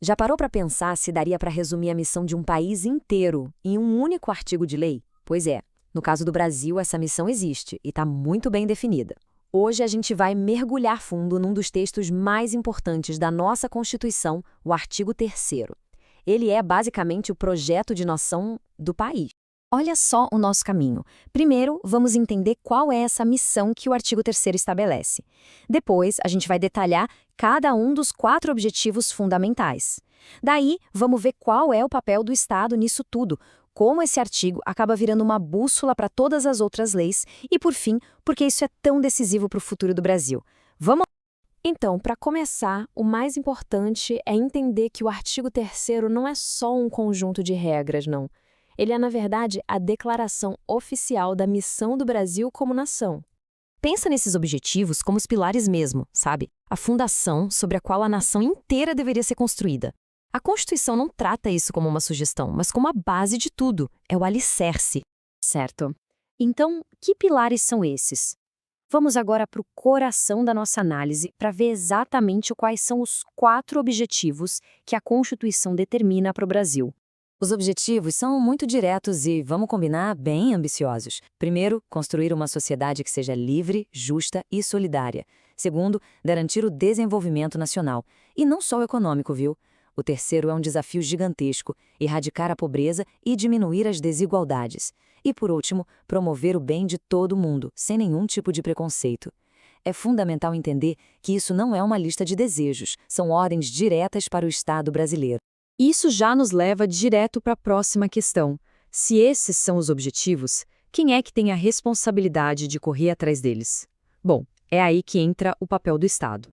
Já parou para pensar se daria para resumir a missão de um país inteiro em um único artigo de lei? Pois é, no caso do Brasil, essa missão existe e está muito bem definida. Hoje a gente vai mergulhar fundo num dos textos mais importantes da nossa Constituição, o artigo 3º. Ele é basicamente o projeto de nação do país. Olha só o nosso caminho. Primeiro, vamos entender qual é essa missão que o artigo 3º estabelece. Depois, a gente vai detalhar cada um dos 4 objetivos fundamentais. Daí, vamos ver qual é o papel do Estado nisso tudo, como esse artigo acaba virando uma bússola para todas as outras leis e, por fim, por que isso é tão decisivo para o futuro do Brasil. Vamos? Então, para começar, o mais importante é entender que o artigo 3º não é só um conjunto de regras, não. Ele é, na verdade, a declaração oficial da missão do Brasil como nação. Pensa nesses objetivos como os pilares mesmo, sabe? A fundação sobre a qual a nação inteira deveria ser construída. A Constituição não trata isso como uma sugestão, mas como a base de tudo. É o alicerce. Certo. Então, que pilares são esses? Vamos agora para o coração da nossa análise para ver exatamente quais são os 4 objetivos que a Constituição determina para o Brasil. Os objetivos são muito diretos e, vamos combinar, bem ambiciosos. Primeiro, construir uma sociedade que seja livre, justa e solidária. Segundo, garantir o desenvolvimento nacional. E não só o econômico, viu? O terceiro é um desafio gigantesco, erradicar a pobreza e diminuir as desigualdades. E, por último, promover o bem de todo mundo, sem nenhum tipo de preconceito. É fundamental entender que isso não é uma lista de desejos, são ordens diretas para o Estado brasileiro. Isso já nos leva direto para a próxima questão. Se esses são os objetivos, quem é que tem a responsabilidade de correr atrás deles? Bom, é aí que entra o papel do Estado.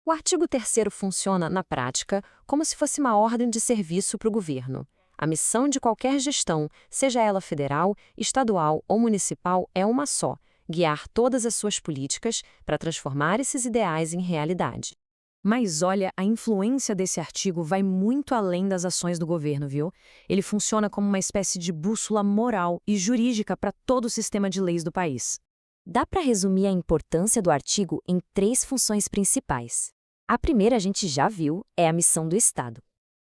O artigo 3º funciona, na prática, como se fosse uma ordem de serviço para o governo. A missão de qualquer gestão, seja ela federal, estadual ou municipal, é uma só: guiar todas as suas políticas para transformar esses ideais em realidade. Mas olha, a influência desse artigo vai muito além das ações do governo, viu? Ele funciona como uma espécie de bússola moral e jurídica para todo o sistema de leis do país. Dá para resumir a importância do artigo em 3 funções principais. A primeira a gente já viu, é a missão do Estado.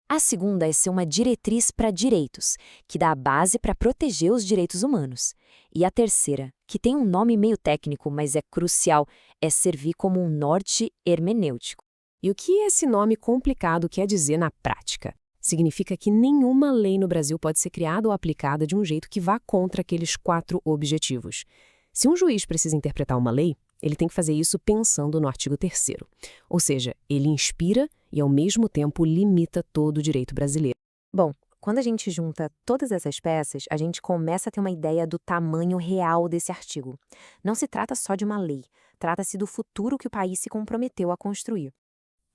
A segunda é ser uma diretriz para direitos, que dá a base para proteger os direitos humanos. E a terceira, que tem um nome meio técnico, mas é crucial, é servir como um norte hermenêutico. E o que esse nome complicado quer dizer na prática? Significa que nenhuma lei no Brasil pode ser criada ou aplicada de um jeito que vá contra aqueles 4 objetivos. Se um juiz precisa interpretar uma lei, ele tem que fazer isso pensando no artigo 3º. Ou seja, ele inspira e, ao mesmo tempo, limita todo o direito brasileiro. Bom, quando a gente junta todas essas peças, a gente começa a ter uma ideia do tamanho real desse artigo. Não se trata só de uma lei, trata-se do futuro que o país se comprometeu a construir.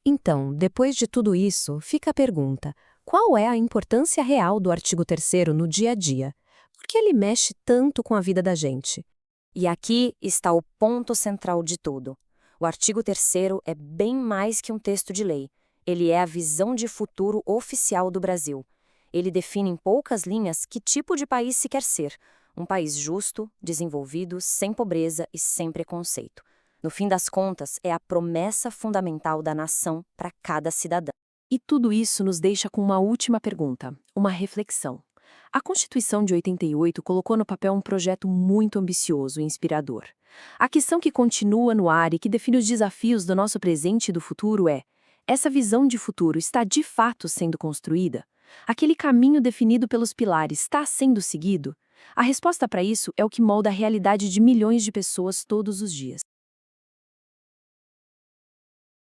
Então, depois de tudo isso, fica a pergunta: qual é a importância real do artigo 3º no dia a dia? Por que ele mexe tanto com a vida da gente? E aqui está o ponto central de tudo. O artigo 3º é bem mais que um texto de lei. Ele é a visão de futuro oficial do Brasil. Ele define em poucas linhas que tipo de país se quer ser. Um país justo, desenvolvido, sem pobreza e sem preconceito. No fim das contas, é a promessa fundamental da nação para cada cidadão. E tudo isso nos deixa com uma última pergunta, uma reflexão. A Constituição de 88 colocou no papel um projeto muito ambicioso e inspirador. A questão que continua no ar e que define os desafios do nosso presente e do futuro é: essa visão de futuro está de fato sendo construída? Aquele caminho definido pelos pilares está sendo seguido? A resposta para isso é o que molda a realidade de milhões de pessoas todos os dias.